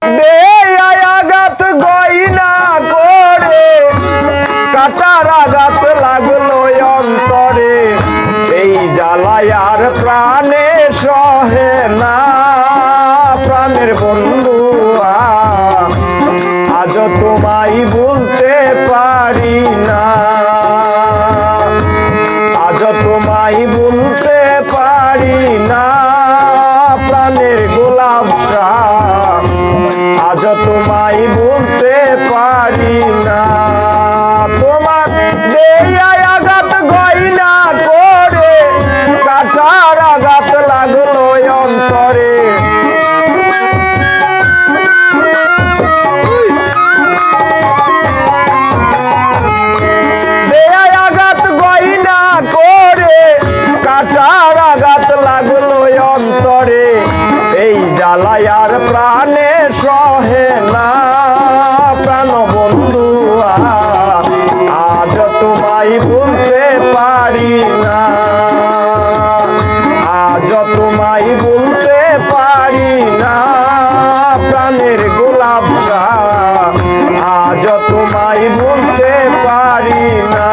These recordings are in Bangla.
আঘাত গয়না করে কাটার আঘাত লাগলো অন্তরে এই জ্বালায় আর প্রাণে সহে না প্রাণের বন্ধু আজ তোমায় বলতে পারি না আজ তোমায় বলতে পারি না প্রাণের গোলাপ শাহ আজ তোমায় বলতে পারি না তোমার দেয়ায় আঘাত গয়না করে কাটার আঘাত লাগলো অন্তরে দেয়ায় আঘাত গয়না করে কাটার আঘাত লাগলো অন্তরে এই জ্বালায় আর প্রাণে সহে না প্রাণ বন্ধু আজ তোমায় বলতে পারি না আজ তোমায় বলতে পারি না প্রাণের গোলাপ শাহ আজ তোমায় বলতে পারি না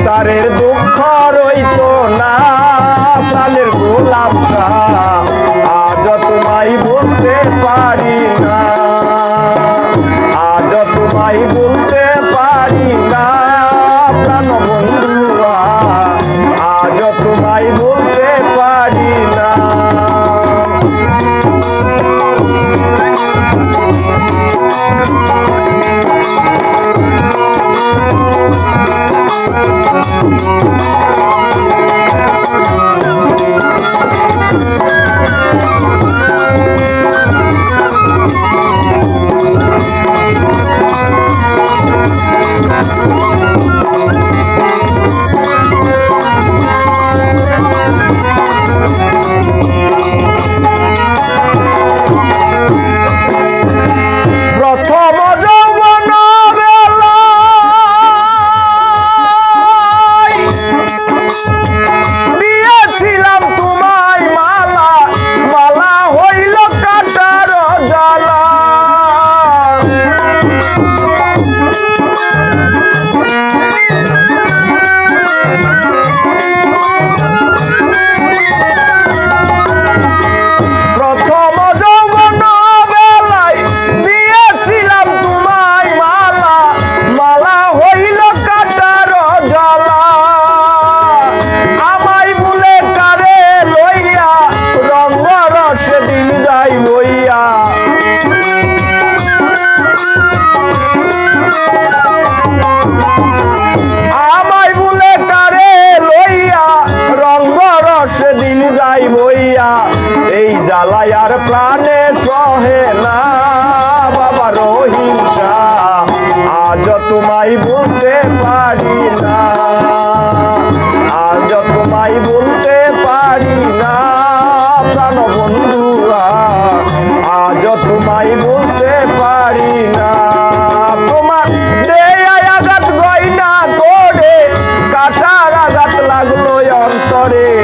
তারের দুঃখ রইতো না প্রাণের গোলাপ আজ তোমায় বলতে পারি না আজ তোমায় বলতে পারি না প্রাণ বন্ধুয়া আজ তোমায় বলতে পারি না এই জ্বালায়ার প্রাণে সহে না বাবা রহিমশা আজ তোমায় বলতে পারি না আজ তোমায় বলতে পারি না প্রাণ বন্ধুরা আজ তোমায় বলতে পারি না তোমার দেয়া আঘাত গয়না করে কাটার আঘাত লাগলো অন্তরে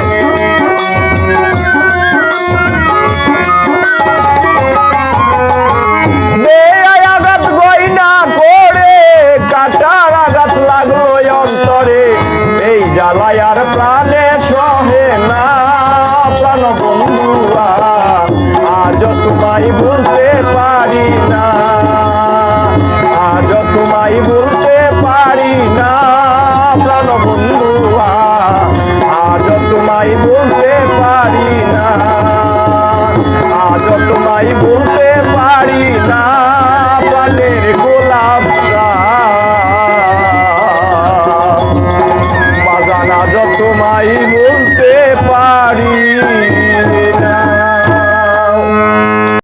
জ্বালায়ার প্রাণে সহে না প্রাণ বন্ধুয়া আজ তোমায় বলতে পারি না আজ তোমায় বলতে পারি না প্রাণ বন্ধুয়া আজ তোমায় বলতে পারি না আজ তোমায় বলতে পারি না প্রাণের গোলাপ আজ তোমায় বলতে পারি